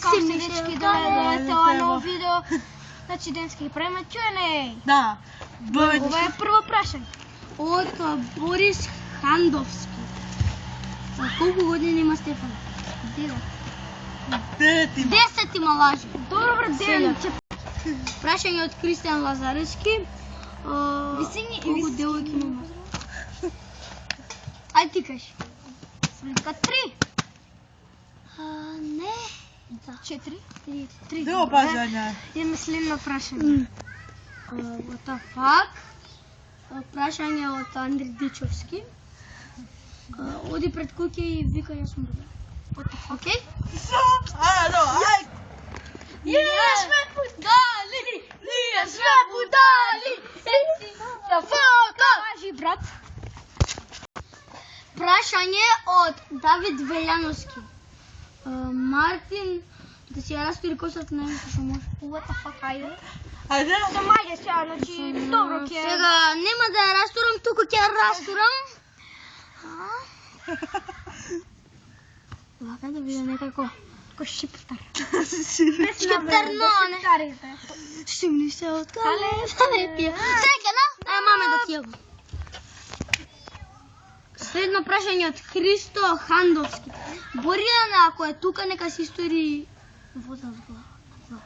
Као се дечки дојдете ова ново видео. Значи денеска ги правиме Q&A. Да. Ова е прво прашање. Од Борис Хандовски. Колку години има Стефан? 10 има лажи. Добро ден. Прашање од Кристијан Лазаревски. Колку девојки има? Ај ти кажи. Слика 3. Не. 4. 3. Део базања. Имаме следно прашање. What the fuck? Прашање од Андри Дичовски. Оди пред куќа и вика јас сум добра. Океј? Ај. Ние сме будали! Ние сме будали! Кажи, брат. Прашање од Давид Велјановски. Мартин, да си ја растури косата на нешто што може. What the fuck, ајде. Ајде. Само ајде сега, значи, добро ќе... Сега нема да ја растурам, туку ќе ја растурам. Вака да биде некако шиптар. шиптар, но не. Шиптарите. Шумни се од кале. Чекай, да? Маме да ти јавам. Следно прашање од Христо Хандовски. Борјана, ако е тука, нека си истори вода од глава.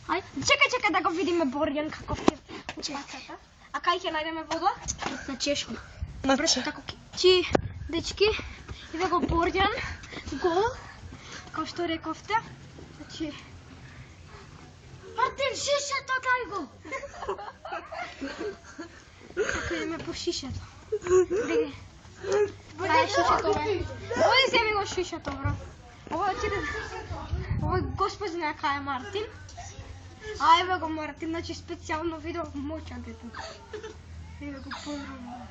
Ај, Чекај да го видиме Борјан каков ќе пацата. А кај ќе најдеме вода? на чешма. Така чи, дечки, иде го Борјан, гол, како што рековте. Значи, Мартин, шишето дај го. така идеме по шишето. Деге. Кај е шишето, бе? Оди земи го шишето, бро. Ова отиде... Ова Господ знае кај е Мартин. Ајбе го Мартин, значи специјално видео мочак е тука. Еве го поздравувам.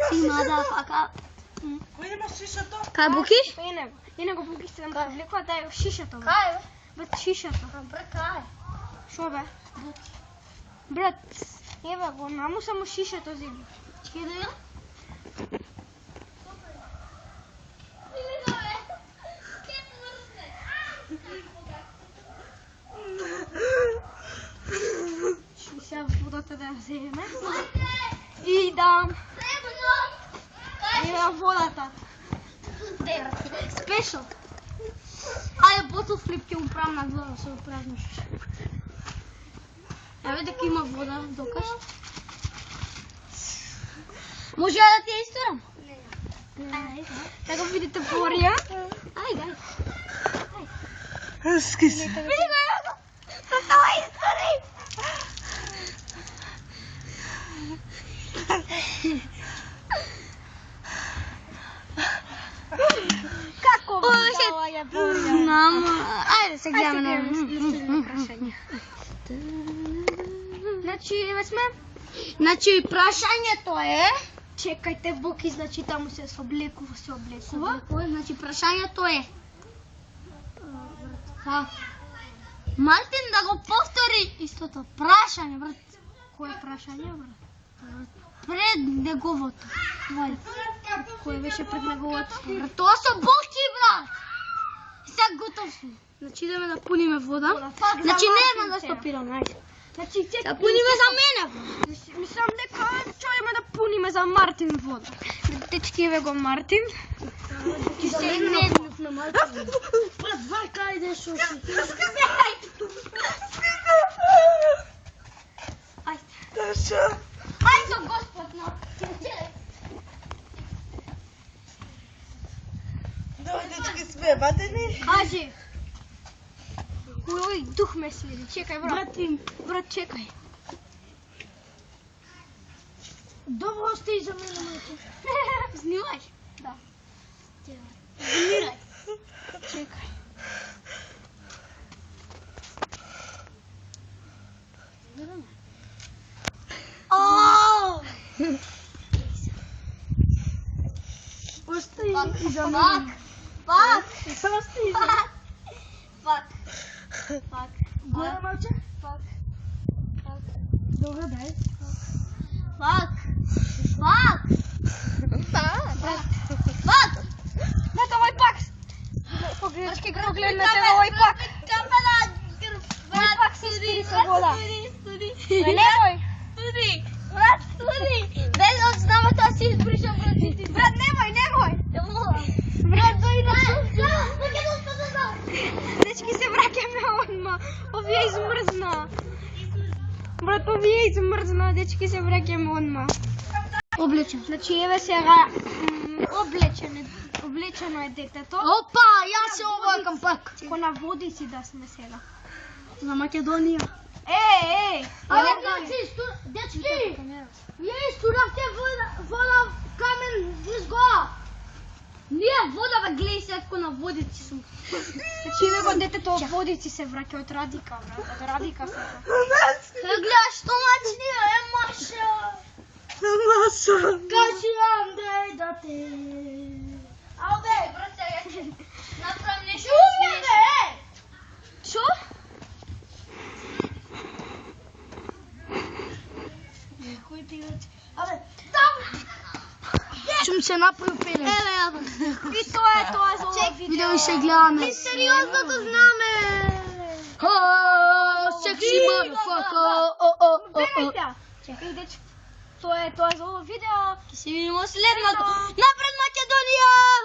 Си мада фака. Кој има шишето? Кај буки? Ине го буки се да влекува да е шишето. Бе. Кај бе? Бе шишето. Бре, кај? Шо бе? Брат, еве го, наму само шишето земи. Ќе да ја? Сега водата да ја земеме. И да... Еве водата. Спешал. Ајде, ботл флип ќе му правам на глава, се опразно шише. Еве дека има вода, докаш. Може ја да ти ја исторам? Да го видите Борија. Ајде. Скис. Види го, ево го. Тоа истори. Како видела ја Борја? Мамо, ајде се гледаме на прашање. Значи, еве сме. Значи, прашањето е... Чекајте, Буки, значи таму се облекува. Значи, прашањето е... Мартин да го повтори истото прашање, брат. Кој прашање, брат? Пред неговото. Кој беше пред неговото? Брат, тоа со Буки, брат. Сега готов сме. Значи, идеме да пуниме вода. Значи, не едно да стопираме, ајде. Значи, Да пуниме за мене, брат. Мислам дека чојме да пуниме за Мартин вода. Дечки, еве го Мартин. Ти се гневнив на Мартин. Брат, вака, ајде, шо си. Ајде за Господ, но. Дојдечки сме, батени. Кажи. Уј, дух ме следи. Чекај, брат. Брат, чекај. Добро стои за мене, мајке. Снимај? Да. Снимај. Чекај. Остави и за мене. Пак. Горе, малче? Добро, дај. Пак. Брат, ова дечки, погледнете овој пак. Овој пак се спири со вода. Немој. Брат, студи! Без основа тоа си избришам вратите. Брат, немој. Те молам. Брат, дојди на шумка. Дечки, се враќаме одма. Овие измрзна. Брат, овие измрзна. Дечки, се враќаме одма. Облечен. Значи, еве сега облечено е детето. Опа, јас се облекам пак. Ко на води си да сме сега. За Македонија. Е! Але дечки, вие истурахте вода в камен низ гора. Ние вода бе гледај се како на водици сум. Значи, еве го детето од водици се враќа од Радика, брат. Од Радика се враќа. Се гледаш што мачни е Маша. Маша. Кажи Андрей да те. Ајде, брате, ја ќе направам нешто. Чуваме! Шо? Кој ти веќе? Абе, там! Чум се направи пелен. Еве, јаба. И тоа е тоа за ова видео. Видео и се гледаме. Мистериозното знаме. Секси мафака. Гледајте. Чекај, дечки. Тоа е тоа за ова видео. Ќе се видиме следното. Напред Македонија!